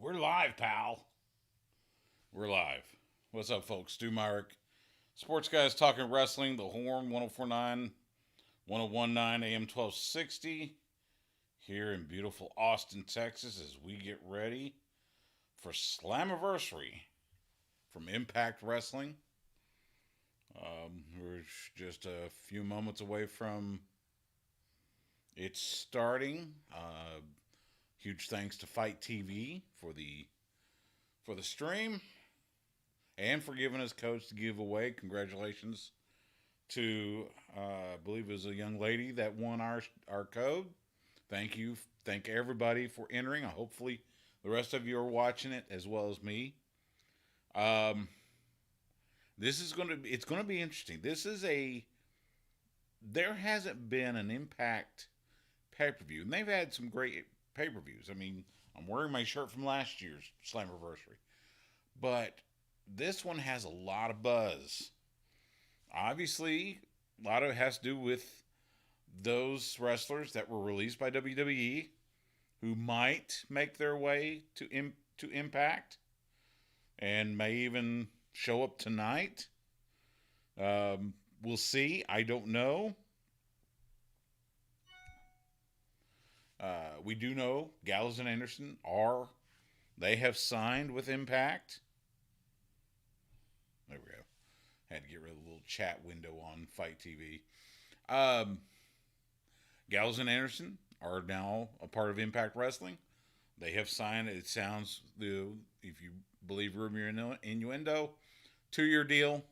We're live, pal. We're live. What's up, folks? Stu Myrick. Sports Guys Talking Wrestling, The Horn, 1049, 1019 AM 1260, here in beautiful Austin, Texas, as we get ready for Slammiversary from Impact Wrestling. We're just a few moments away from it starting. Huge thanks to Fight TV for the stream and for giving us codes to give away. Congratulations to I believe it was a young lady that won our code. Thank you. Thank everybody for entering. Hopefully the rest of you are watching it as well as me. This is going to be interesting. There hasn't been an Impact pay-per-view, and they've had some great pay-per-views. I mean, I'm wearing my shirt from last year's Slammiversary. But this one has a lot of buzz. Obviously, a lot of it has to do with those wrestlers that were released by WWE who might make their way to Impact and may even show up tonight. We'll see. I don't know. We do know Gallows and Anderson they have signed with Impact. There we go. Had to get rid of the little chat window on Fight TV. Gallows and Anderson are now a part of Impact Wrestling. They have signed, it sounds, if you believe rumor innuendo, 2-year deal.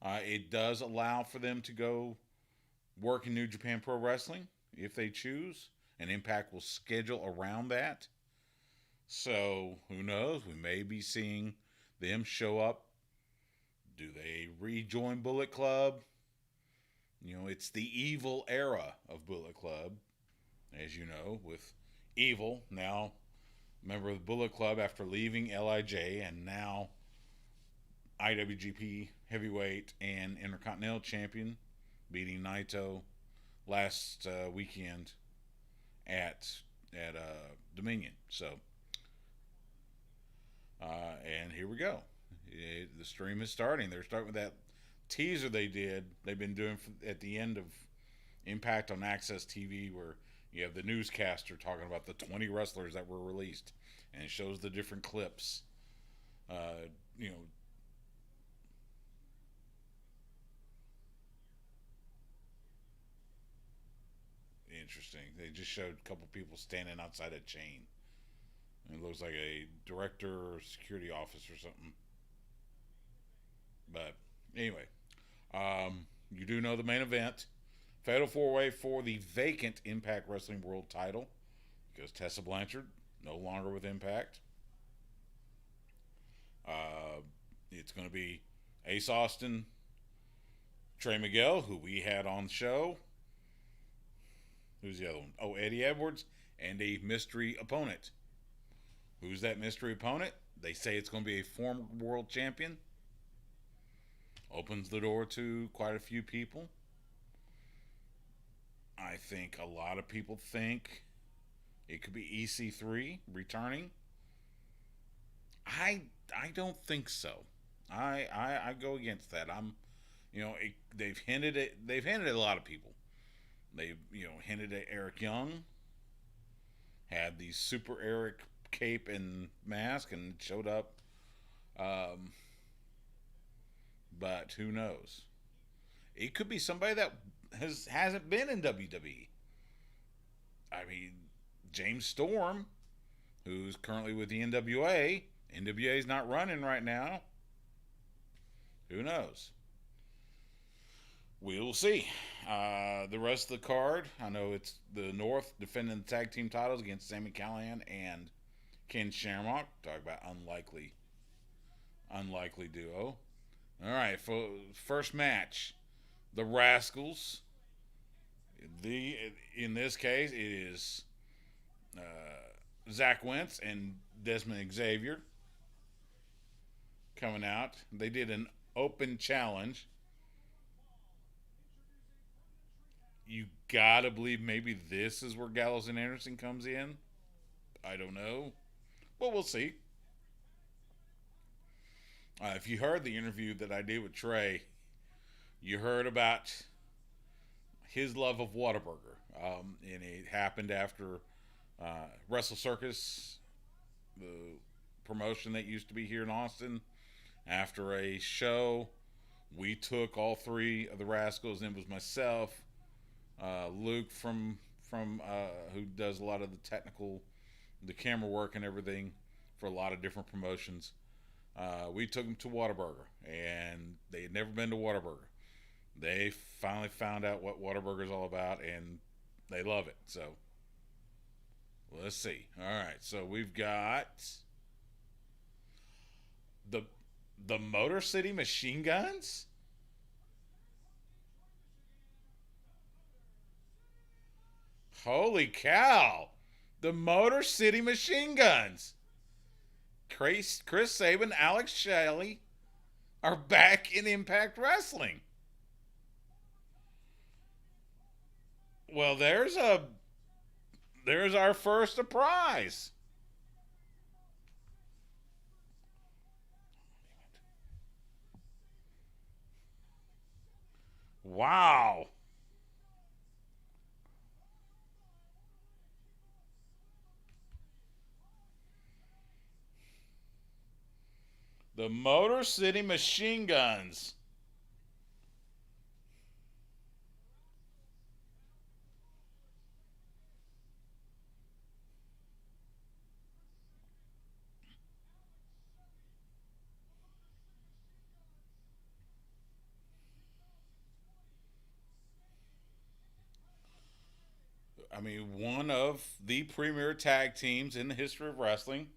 It does allow for them to go work in New Japan Pro Wrestling if they choose, and Impact will schedule around that. So, who knows? We may be seeing them show up. Do they rejoin Bullet Club? You know, it's the evil era of Bullet Club, as you know, with Evil now member of the Bullet Club after leaving LIJ, and now IWGP Heavyweight and Intercontinental Champion, beating Naito last weekend at Dominion. So, and here we go. The stream is starting. They're starting with that teaser they've been doing at the end of Impact on Access TV, where you have the newscaster talking about the 20 wrestlers that were released, and it shows the different clips. You know, interesting. They just showed a couple people standing outside a chain. It looks like a director or security office or something. But anyway, you do know the main event. Fatal 4-way for the vacant Impact Wrestling World title, because Tessa Blanchard no longer with Impact. It's going to be Ace Austin, Trey Miguel, who we had on the show. Who's the other one? Oh, Eddie Edwards, and a mystery opponent. Who's that mystery opponent? They say it's going to be a former world champion. Opens the door to quite a few people. I think a lot of people think it could be EC3 returning. I don't think so. I go against that. They've hinted at a lot of people. They've hinted at Eric Young. Had the Super Eric cape and mask and showed up. But who knows? It could be somebody that hasn't been in WWE. I mean, James Storm, who's currently with the NWA. NWA is not running right now. Who knows? We will see. The rest of the card, I know it's the North defending the tag team titles against Sami Callihan and Ken Shamrock. Talk about unlikely duo. All right, for first match, the Rascals. In this case, it is Zach Wentz and Desmond Xavier coming out. They did an open challenge. You gotta believe maybe this is where Gallows and Anderson comes in. I don't know. but we'll see. If you heard the interview that I did with Trey, you heard about his love of Whataburger. And it happened after Wrestle Circus, the promotion that used to be here in Austin. After a show, we took all three of the Rascals, and it was myself, Luke from who does a lot of the technical, the camera work and everything for a lot of different promotions. We took them to Whataburger, and they had never been to Whataburger. They finally found out what Whataburger is all about, and they love it. So let's see. All right, so we've got the the Motor City Machine Guns. Holy cow! The Motor City Machine Guns. Chris Sabin, Alex Shelley are back in Impact Wrestling. Well, there's our first surprise. Wow. The Motor City Machine Guns. I mean, one of the premier tag teams in the history of wrestling.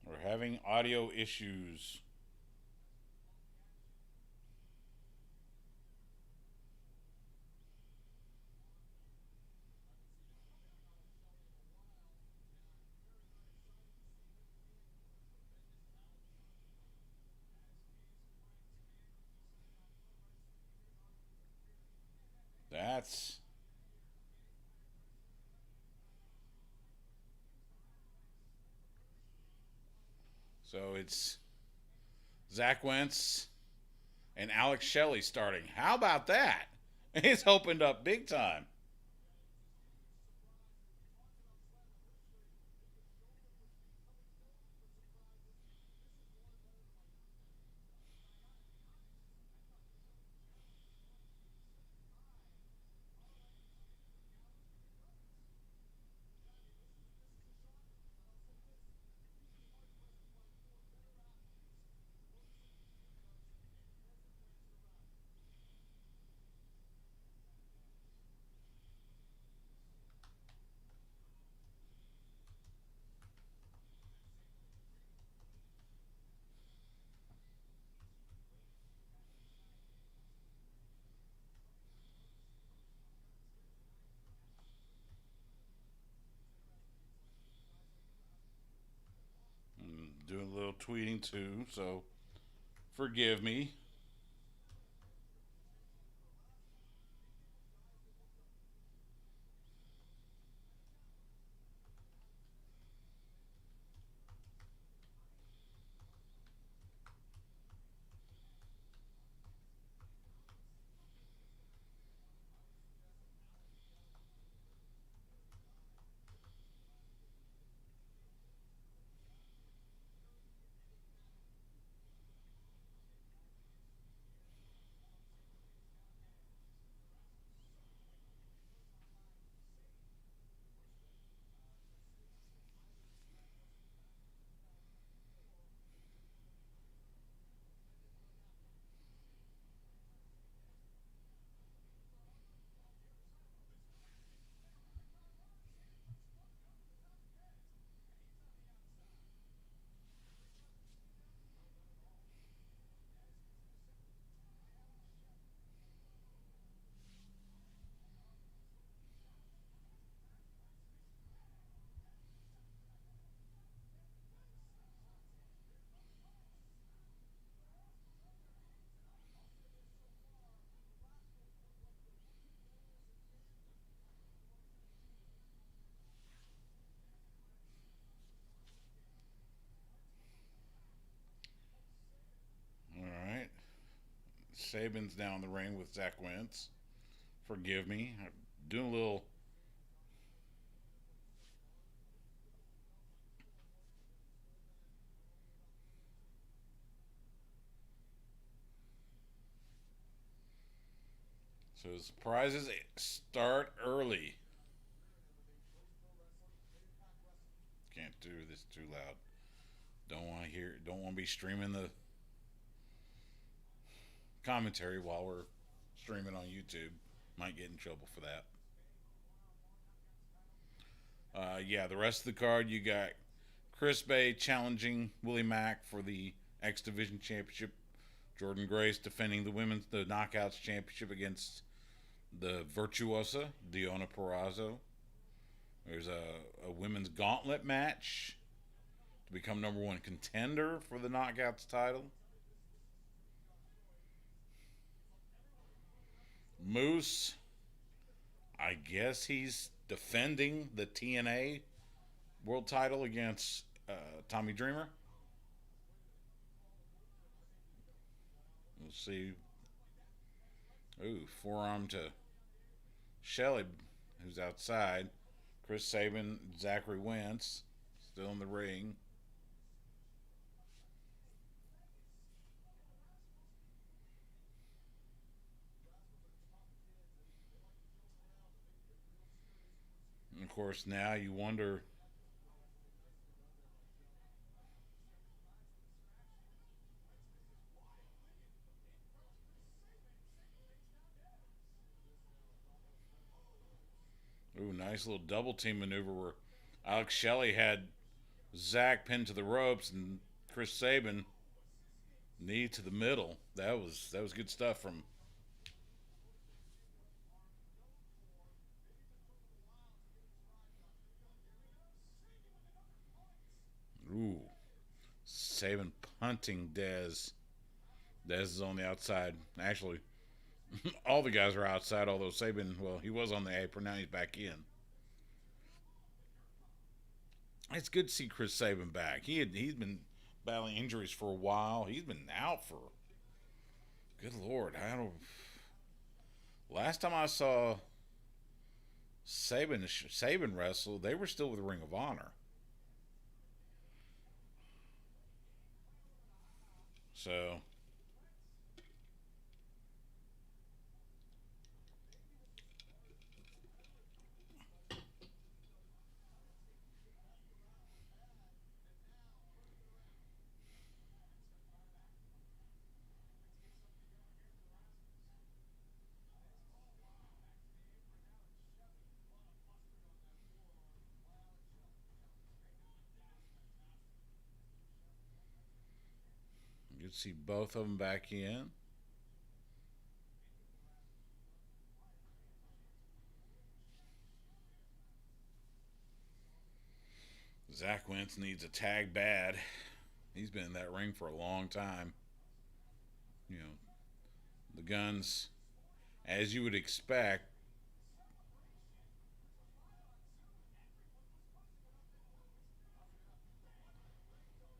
We're having audio issues. That's so it's Zach Wentz and Alex Shelley starting. How about that? It's opened up big time. Doing a little tweeting too, so forgive me. Saban's now in the ring with Zach Wentz. Forgive me. I'm doing a little. So surprises start early. Can't do this too loud. Don't want to hear. Don't want to be streaming the commentary while we're streaming on YouTube. Might get in trouble for that. Yeah, the rest of the card you got Chris Bay challenging Willie Mack for the X Division Championship. Jordan Grace defending the Knockouts Championship against the Virtuosa Diona Perazzo. There's a women's gauntlet match to become number one contender for the Knockouts title. Moose, I guess he's defending the TNA world title against Tommy Dreamer. We'll see. Ooh, forearm to Shelley, who's outside. Chris Sabin, Zachary Wentz, still in the ring. And of course, now you wonder. Ooh, nice little double team maneuver where Alex Shelley had Zach pinned to the ropes and Chris Sabin knee to the middle. That was good stuff from. Ooh, Sabin punting Dez. Dez is on the outside. Actually, all the guys are outside. Although Sabin, well, he was on the apron. Now he's back in. It's good to see Chris Sabin back. He's been battling injuries for a while. He's been out for good lord. I don't. Last time I saw Sabin wrestle, they were still with Ring of Honor. So you can see both of them back in. Zach Wentz needs a tag bad. He's been in that ring for a long time. You know, the guns, as you would expect.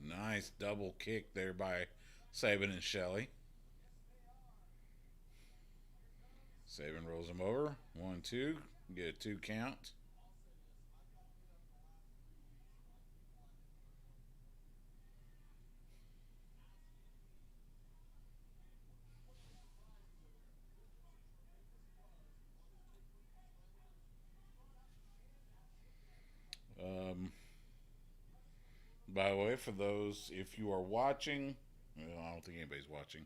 Nice double kick there by Sabin and Shelley. Sabin rolls him over. 1, 2. Get a 2 count. Um, by the way, for those, if you are watching, well, I don't think anybody's watching.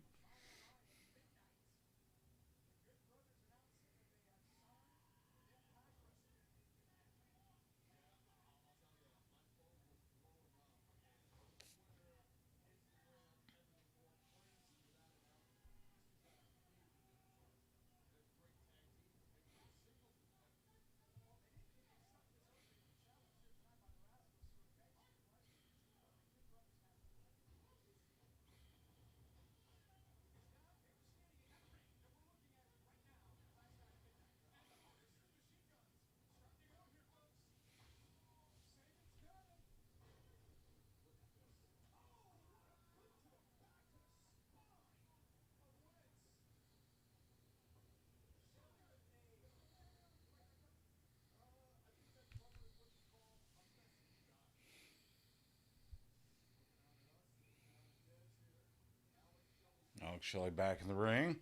Alex Shelley back in the ring.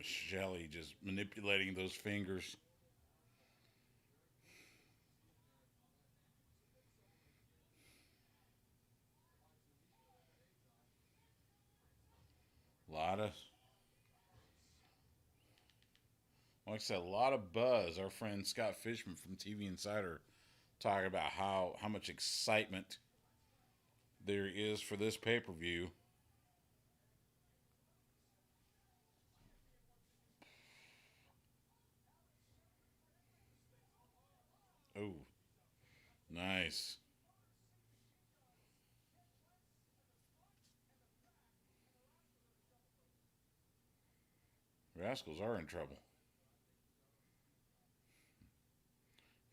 Shelley just manipulating those fingers. A lot of, like I said, a lot of buzz. Our friend Scott Fishman from TV Insider talking about how much excitement there is for this pay per view. Oh, nice. Rascals are in trouble.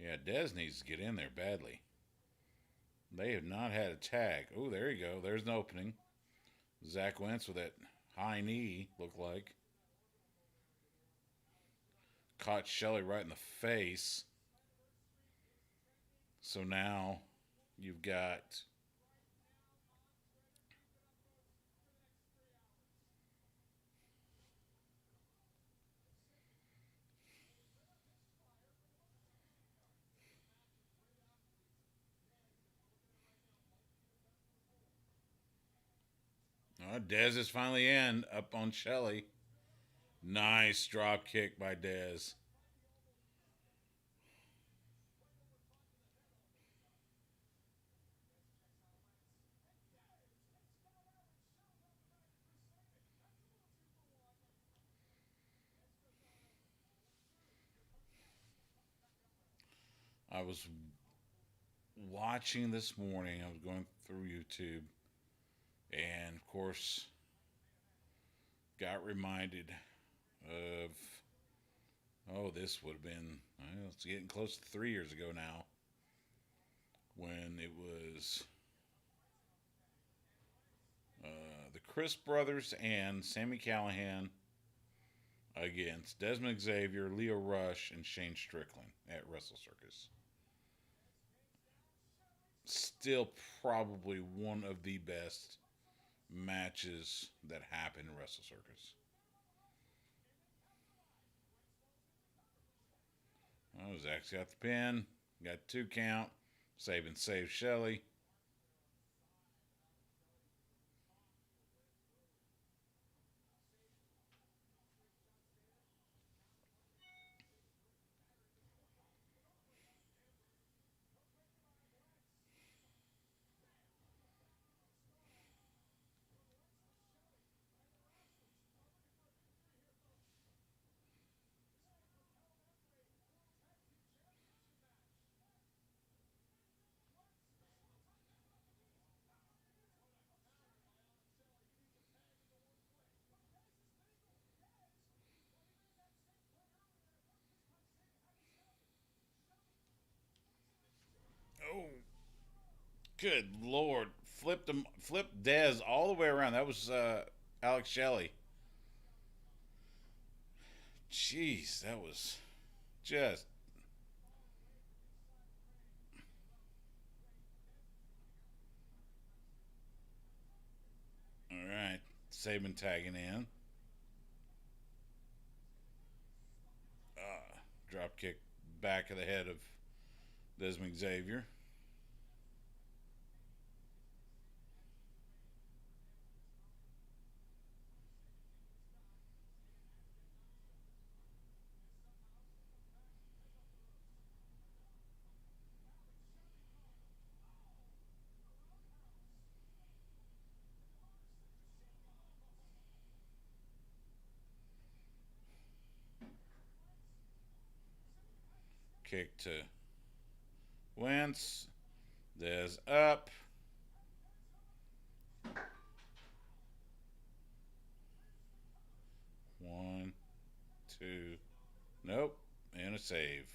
Yeah, Dez needs to get in there badly. They have not had a tag. Oh, there you go. There's an opening. Zach Wentz with that high knee, looked like. Caught Shelley right in the face. So now you've got Dez is finally in up on Shelley. Nice drop kick by Dez. I was watching this morning. I was going through YouTube, and of course, got reminded of this would have been it's getting close to 3 years ago now when it was the Chris brothers and Sammy Callahan against Desmond Xavier, Leo Rush, and Shane Strickland at Wrestle Circus. Still, probably one of the best matches that happened in Wrestle Circus. Oh, Zach's got the pin. Got 2 count. Sabin saves Shelley. Oh, good lord! Flipped Dez all the way around. That was Alex Shelley. Jeez, that was just all right. Sabin tagging in. Drop kick back of the head of Desmond Xavier. Kick to Wentz. Dez up. 1, 2. Nope. And a save.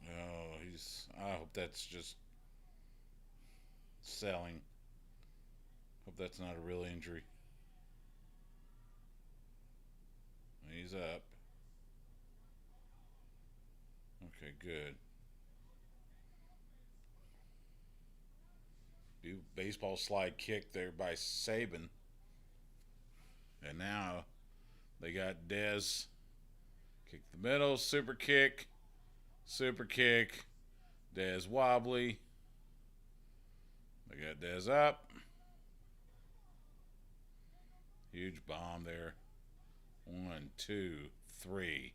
Oh, I hope that's just selling. Hope that's not a real injury. He's up. Okay, good. Do baseball slide kick there by Saban. And now they got Dez. Kick the middle, super kick, super kick. Dez wobbly. They got Dez up. Huge bomb there. 1, 2, 3.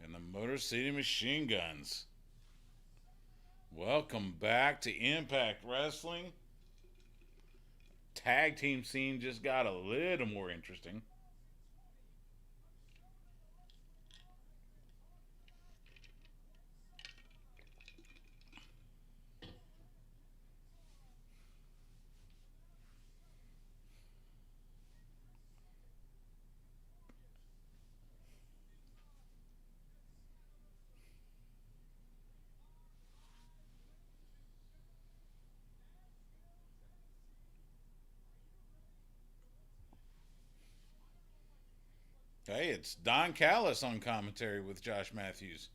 And the Motor City Machine Guns. Welcome back to Impact Wrestling. Tag team scene just got a little more interesting. Hey, it's Don Callis on commentary with Josh Matthews.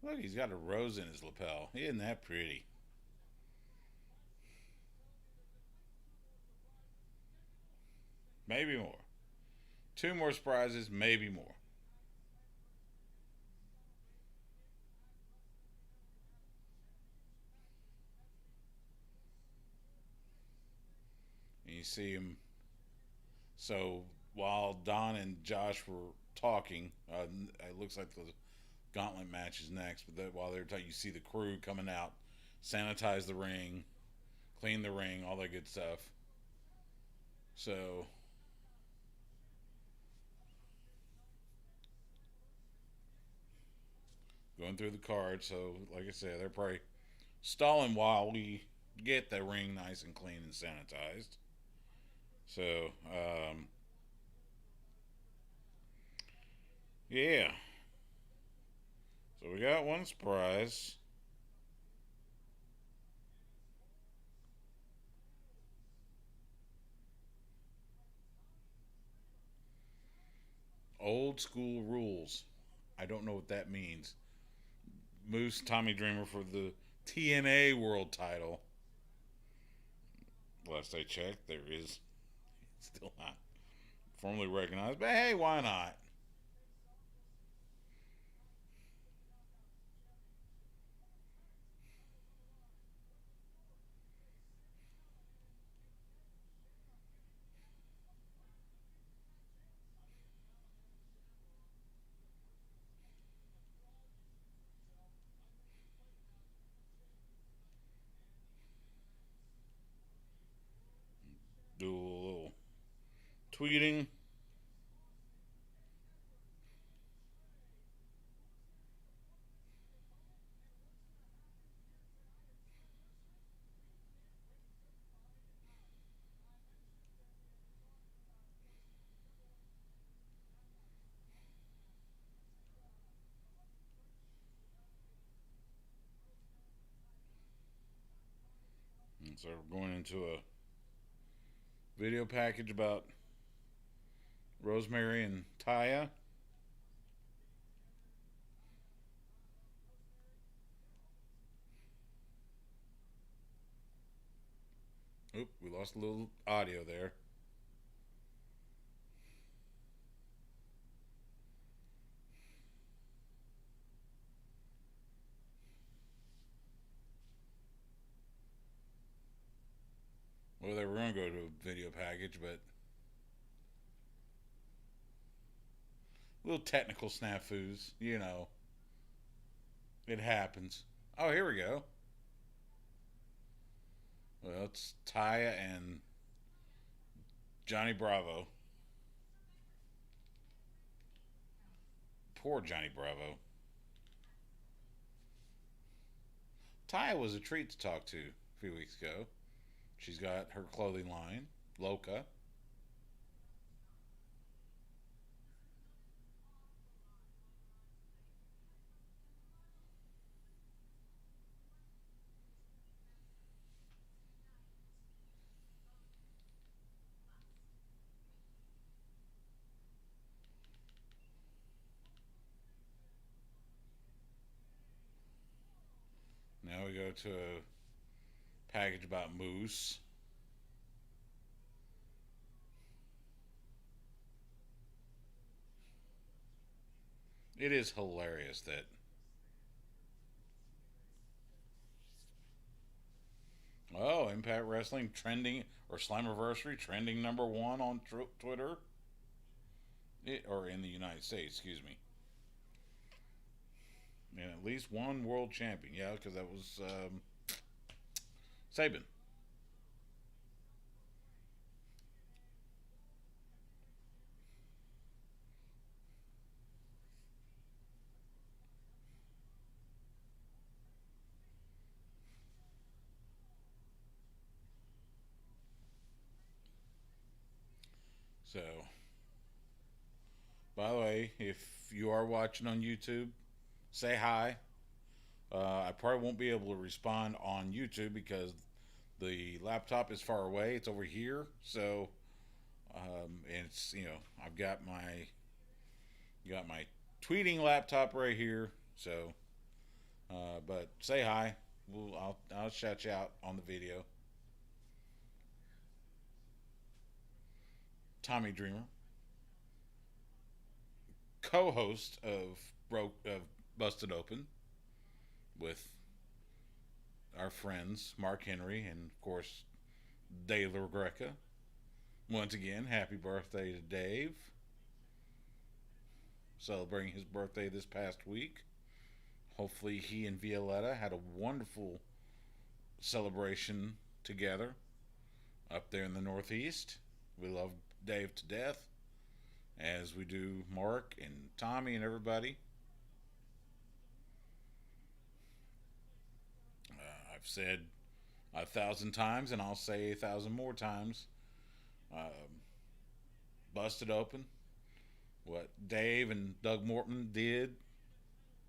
Look, he's got a rose in his lapel. Isn't that pretty? Maybe more. 2 more surprises, maybe more. And you see him. So while Don and Josh were talking, it looks like the gauntlet match is next. But while they're talking, you see the crew coming out, sanitize the ring, clean the ring, all that good stuff. So going through the card. So like I said, they're probably stalling while we get the ring nice and clean and sanitized. So yeah. So we got one surprise. Old school rules. I don't know what that means. Moose Tommy Dreamer for the TNA World Title. Last I checked, there is still not formally recognized. But hey, why not? Do a little tweeting. And so we're going into a video package about Rosemary and Taya. Oop, we lost a little audio there. Well, they were going to go to a video package, but Little technical snafus, you know. It happens. Oh, here we go. Well, it's Taya and Johnny Bravo. Poor Johnny Bravo. Taya was a treat to talk to a few weeks ago. She's got her clothing line, Loca. Now we go to a package about Moose. It is hilarious that, oh, Impact Wrestling trending, or Slammiversary trending number one on Twitter, or in the United States, excuse me. And at least one world champion. Yeah, because that was Saban. So, by the way, if you are watching on YouTube, say hi. I probably won't be able to respond on YouTube because the laptop is far away. It's over here. So, and it's, I've got my tweeting laptop right here. So, but say hi. I'll shout you out on the video. Tommy Dreamer, co-host of Busted Open with our friends Mark Henry and of course Dave LaGreca. Once again, happy birthday to Dave. Celebrating his birthday this past week. Hopefully, he and Violetta had a wonderful celebration together up there in the Northeast. We love Dave to death, as we do Mark and Tommy and everybody. I've said 1,000 times, and I'll say 1,000 more times. Um, Busted Open. What Dave and Doug Morton did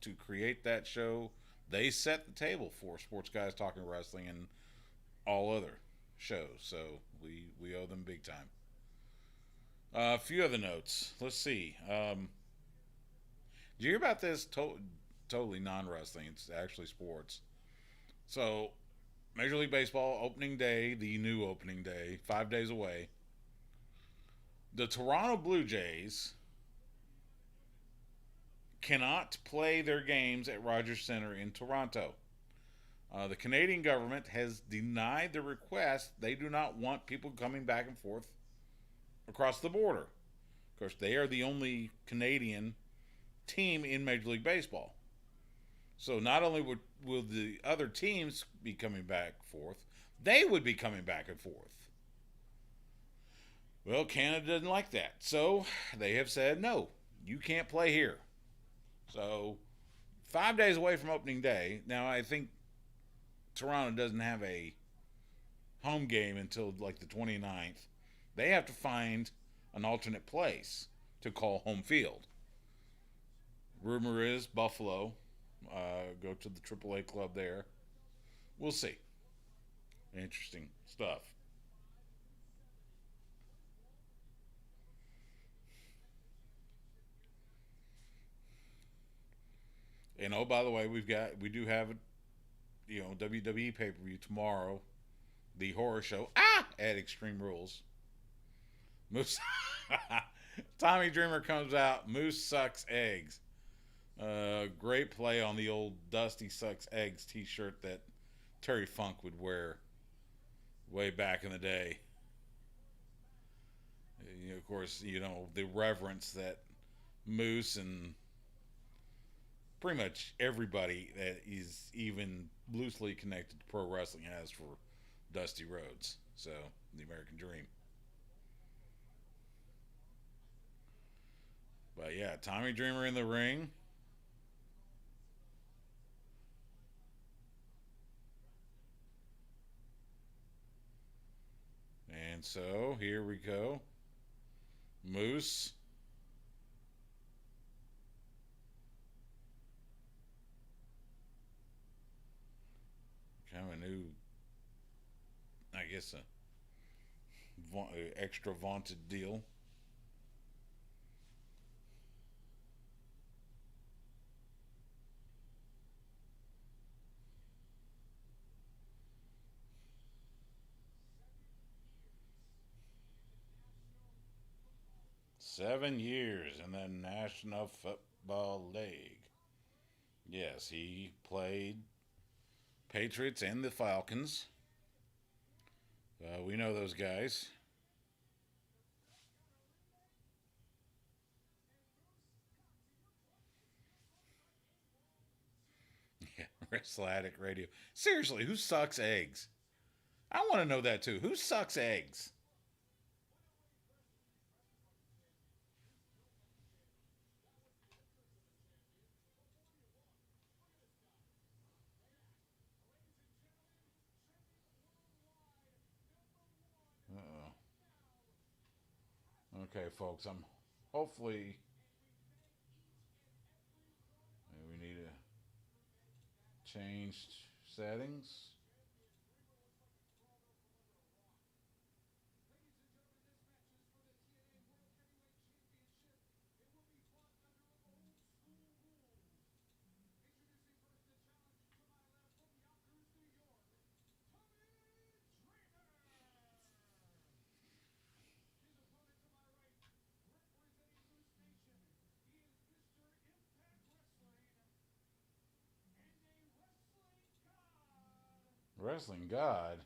to create that show, they set the table for Sports Guys Talking Wrestling and all other shows. So we owe them big time. A few other notes. Let's see. Did you hear about this? Totally non wrestling. It's actually sports. So, Major League Baseball opening day, the new opening day, 5 days away. The Toronto Blue Jays cannot play their games at Rogers Center in Toronto. The Canadian government has denied the request. They do not want people coming back and forth across the border. Of course, they are the only Canadian team in Major League Baseball. So not only will the other teams be coming back and forth, they would be coming back and forth. Well, Canada doesn't like that. So they have said, no, you can't play here. So 5 days away from opening day. Now, I think Toronto doesn't have a home game until like the 29th. They have to find an alternate place to call home field. Rumor is Buffalo. Go to the AAA club there. We'll see. Interesting stuff. And oh, by the way, we do have WWE pay per view tomorrow, the horror show at Extreme Rules. Moose Tommy Dreamer comes out. Moose sucks eggs. Great play on the old Dusty Sucks Eggs T-shirt that Terry Funk would wear way back in the day. Of course, the reverence that Moose and pretty much everybody that is even loosely connected to pro wrestling has for Dusty Rhodes. So, the American Dream. But yeah, Tommy Dreamer in the ring. And so, here we go. Moose. Kind of a new, I guess, a extra vaunted deal. 7 years in the National Football League. Yes, he played Patriots and the Falcons. We know those guys. Yeah, Wrestle Addict Radio. Seriously, who sucks eggs? I want to know that too. Who sucks eggs? Uh-oh. Okay, folks. I'm hopefully we need to change settings. Wrestling God.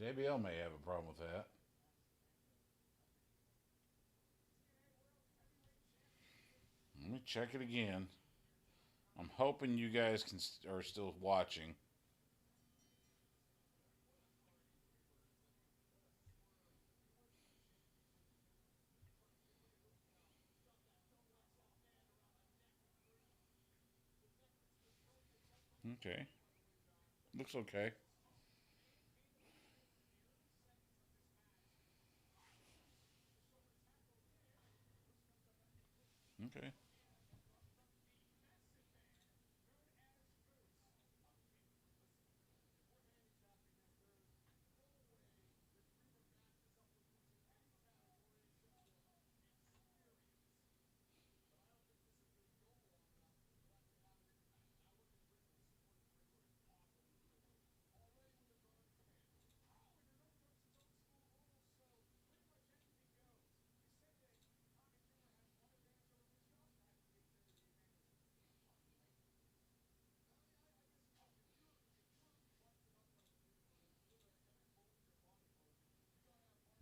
JBL may have a problem with that. Let me check it again. I'm hoping you guys are still watching. Okay. Looks okay. Okay.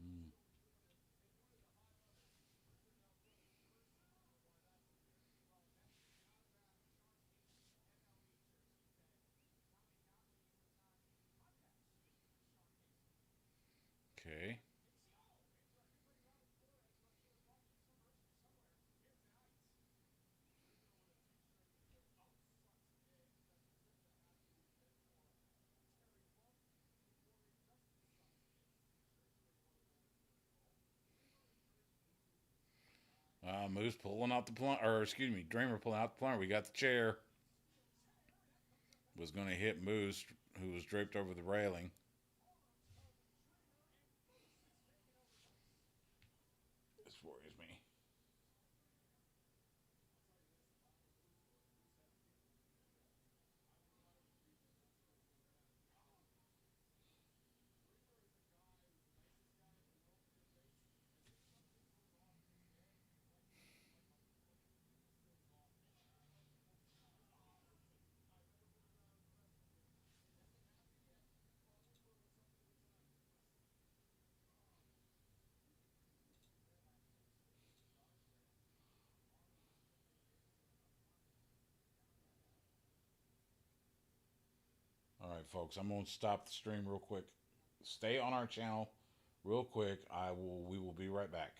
Mm. Okay. Moose pulling out the plumber, or excuse me, Dreamer pulling out the plumber. We got the chair. Was going to hit Moose, who was draped over the railing. This worries me. right, folks. I'm gonna stop the stream real quick. Stay on our channel, real quick. We will be right back.